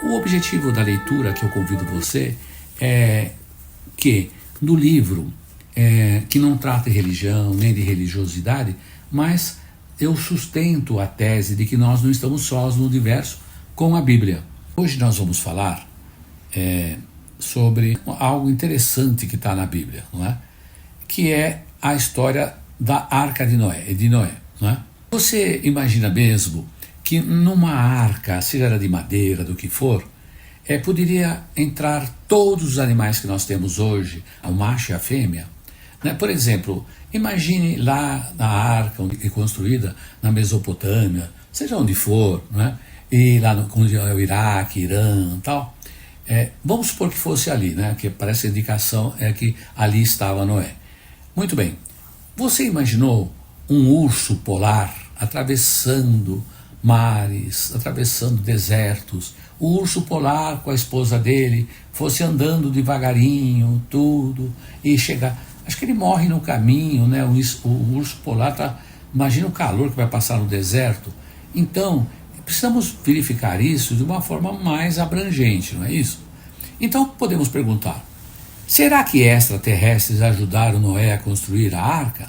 O objetivo da leitura que eu convido você é que no livro, que não trata de religião nem de religiosidade, mas eu sustento a tese de que nós não estamos sós no universo com a Bíblia. Hoje nós vamos falar sobre algo interessante que está na Bíblia, não é? Que é a história da Arca de Noé, não é? Você imagina mesmo que numa arca, seja ela de madeira, do que for, poderia entrar todos os animais que nós temos hoje, o macho e a fêmea? Né? Por exemplo, imagine lá na arca construída na Mesopotâmia, seja onde for, né? E lá onde é o Iraque, Irã e tal. Vamos supor que fosse ali, né? Que parece a indicação é que ali estava Noé. Muito bem. Você imaginou um urso polar atravessando mares, atravessando desertos, o urso polar com a esposa dele fosse andando devagarinho, tudo, e chegar... Acho que ele morre no caminho, né? O urso polar imagina o calor que vai passar no deserto. Então, precisamos verificar isso de uma forma mais abrangente, não é isso? Então, podemos perguntar, será que extraterrestres ajudaram Noé a construir a arca?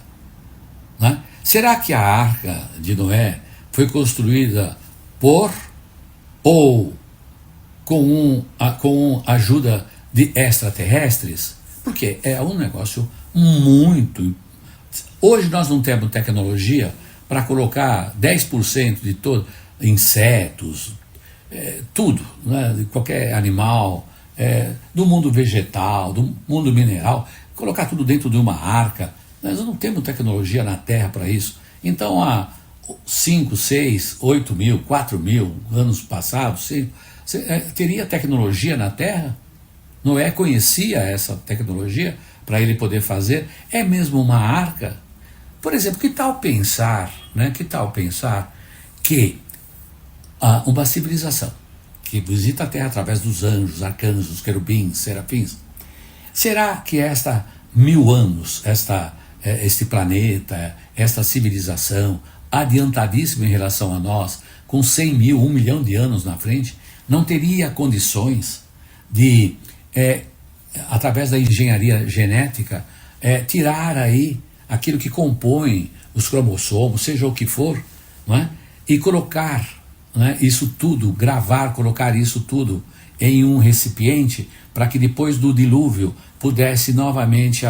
Né? Será que a arca de Noé foi construída por ou com ajuda de extraterrestres? Porque é um negócio muito... Hoje nós não temos tecnologia para colocar 10% de todo, insetos, tudo, né, de qualquer animal, do mundo vegetal, do mundo mineral, colocar tudo dentro de uma arca. Nós não temos tecnologia na Terra para isso. Então, há 5, 6, 8 mil, 4 mil anos passados, teria tecnologia na Terra? Noé conhecia essa tecnologia para ele poder fazer? É mesmo uma arca? Por exemplo, que tal pensar, né? Que tal pensar que uma civilização que visita a Terra através dos anjos, arcanjos, querubins, serafins, será que esta 1000 anos, este planeta, esta civilização, adiantadíssima em relação a nós, com 100 mil, 1 milhão de anos na frente, não teria condições de, através da engenharia genética, tirar aí aquilo que compõe os cromossomos, seja o que for, não é? E colocar, não é, isso tudo, colocar isso tudo em um recipiente, para que depois do dilúvio pudesse novamente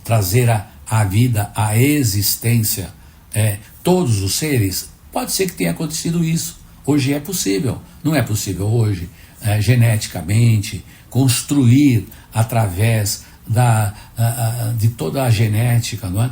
trazer a vida, a existência, todos os seres. Pode ser que tenha acontecido isso. Hoje é possível. Não é possível hoje, geneticamente, construir através de toda a genética, não é?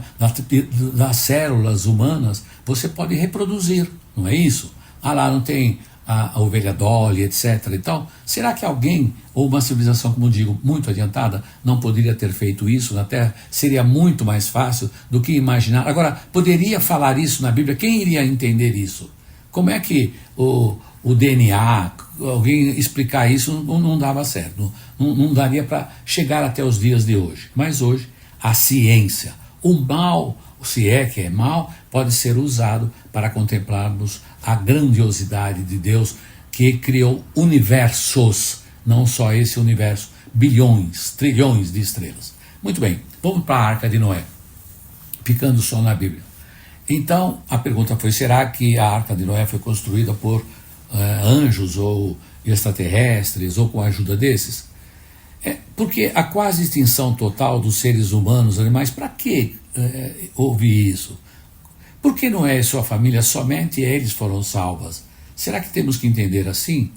Das células humanas, você pode reproduzir, não é isso? Lá não tem a ovelha Dolly, etc. Então, será que alguém, ou uma civilização, como digo, muito adiantada, não poderia ter feito isso na Terra? Seria muito mais fácil do que imaginar. Agora, poderia falar isso na Bíblia? Quem iria entender isso? Como é que o DNA, alguém explicar isso, não dava certo, não daria para chegar até os dias de hoje. Mas hoje, a ciência, o mal, se é que é mal, pode ser usado para contemplarmos a grandiosidade de Deus, que criou universos, não só esse universo, bilhões, trilhões de estrelas. Muito bem, vamos para a Arca de Noé, ficando só na Bíblia. Então, a pergunta foi, será que a Arca de Noé foi construída por anjos ou extraterrestres, ou com a ajuda desses? Porque a quase extinção total dos seres humanos, animais, para que houve isso? Por que Noé e sua família, somente eles foram salvas? Será que temos que entender assim?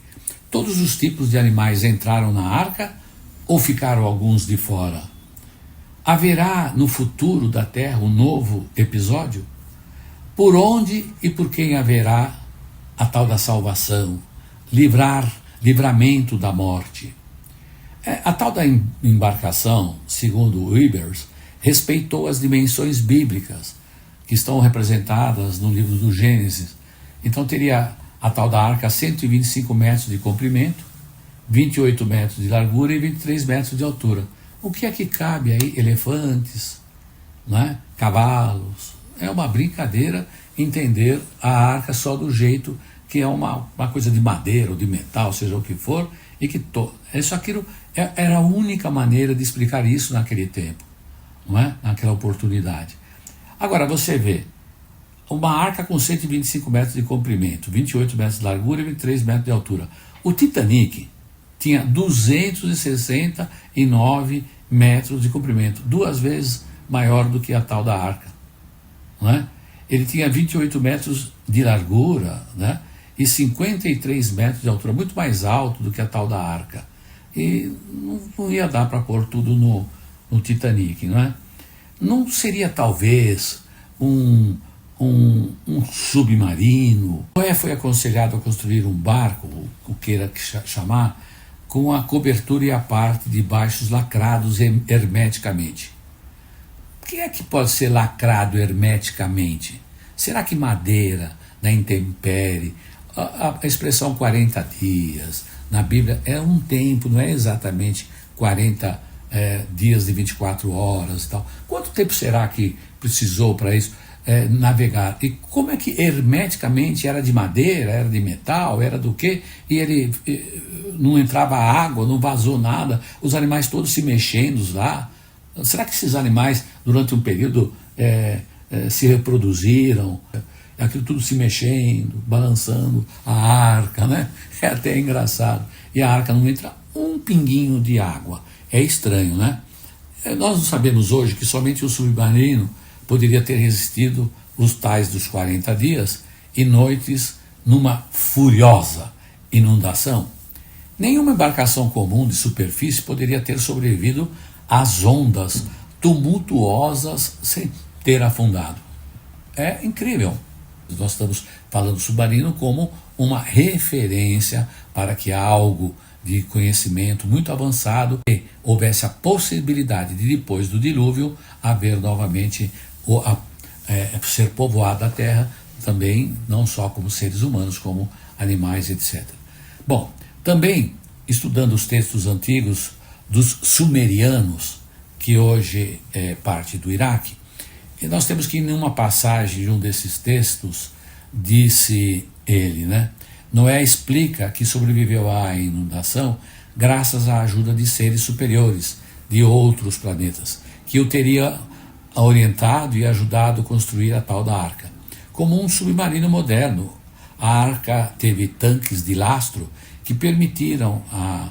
Todos os tipos de animais entraram na arca ou ficaram alguns de fora? Haverá no futuro da Terra um novo episódio? Por onde e por quem haverá a tal da salvação, livramento da morte? A tal da embarcação, segundo Ebers, respeitou as dimensões bíblicas que estão representadas no livro do Gênesis. Então teria a tal da arca 125 metros de comprimento, 28 metros de largura e 23 metros de altura. O que é que cabe aí? Elefantes, né? Cavalos. É uma brincadeira entender a arca só do jeito que que é uma coisa de madeira ou de metal, seja o que for, e que aquilo era a única maneira de explicar isso naquele tempo, não é? Naquela oportunidade. Agora você vê, uma arca com 125 metros de comprimento, 28 metros de largura e 23 metros de altura. O Titanic tinha 269 metros de comprimento, 2 vezes maior do que a tal da arca, não é? Ele tinha 28 metros de largura, né? E 53 metros de altura, muito mais alto do que a tal da arca. E não ia dar para pôr tudo no Titanic, não é? Não seria talvez um submarino? Noé foi aconselhado a construir um barco, o queira chamar, com a cobertura e a parte de baixos lacrados hermeticamente. O que é que pode ser lacrado hermeticamente? Será que madeira, na intempérie, a expressão 40 dias, na Bíblia é um tempo, não é exatamente 40 dias de 24 horas e tal. Quanto tempo será que precisou para isso navegar? E como é que hermeticamente era de madeira, era de metal, era do quê? E ele não entrava água, não vazou nada, os animais todos se mexendo lá. Será que esses animais, durante um período, se reproduziram? Aquilo tudo se mexendo, balançando, a arca, né? É até engraçado. E a arca não entra um pinguinho de água. É estranho, né? Nós não sabemos hoje que somente o submarino poderia ter resistido os tais dos 40 dias e noites numa furiosa inundação. Nenhuma embarcação comum de superfície poderia ter sobrevivido às ondas tumultuosas sem ter afundado. É incrível. Nós estamos falando do submarino como uma referência para que algo de conhecimento muito avançado e houvesse a possibilidade de, depois do dilúvio, haver novamente ser povoada a terra, também não só como seres humanos, como animais, etc. Bom, também estudando os textos antigos dos sumerianos, que hoje é parte do Iraque, e nós temos que, em uma passagem de um desses textos, disse ele, né? Noé explica que sobreviveu à inundação graças à ajuda de seres superiores de outros planetas, que o teria orientado e ajudado a construir a tal da arca. Como um submarino moderno, a arca teve tanques de lastro que permitiram a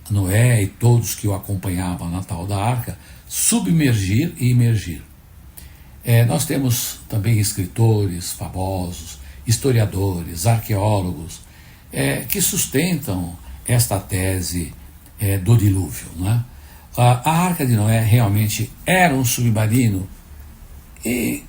Noé e todos que o acompanhavam na tal da arca submergir e imergir. Nós temos também escritores famosos, historiadores, arqueólogos, que sustentam esta tese do dilúvio, não é? A Arca de Noé realmente era um submarino e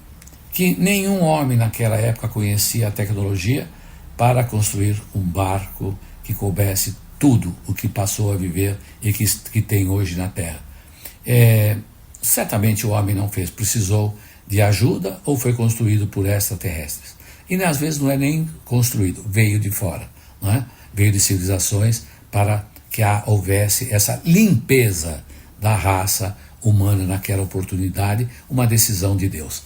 que nenhum homem naquela época conhecia a tecnologia para construir um barco que coubesse tudo o que passou a viver e que tem hoje na Terra. Certamente o homem não fez, precisou de ajuda ou foi construído por extraterrestres. E às vezes não é nem construído, veio de fora, não é? Veio de civilizações para que houvesse essa limpeza da raça humana naquela oportunidade, uma decisão de Deus.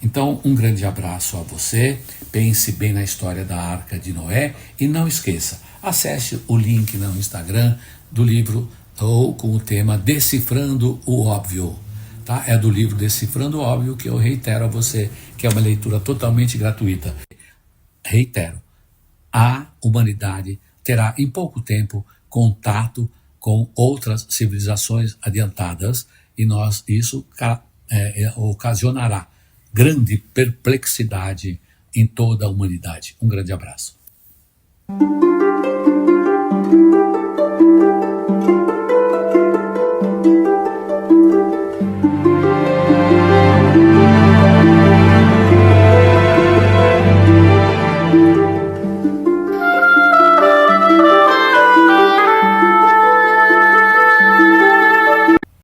Então, um grande abraço a você, pense bem na história da Arca de Noé e não esqueça, acesse o link no Instagram do livro ou com o tema Decifrando o Óbvio. Tá? É do livro Decifrando o Óbvio que eu reitero a você, que é uma leitura totalmente gratuita. Reitero, a humanidade terá em pouco tempo contato com outras civilizações adiantadas e isso ocasionará grande perplexidade em toda a humanidade. Um grande abraço.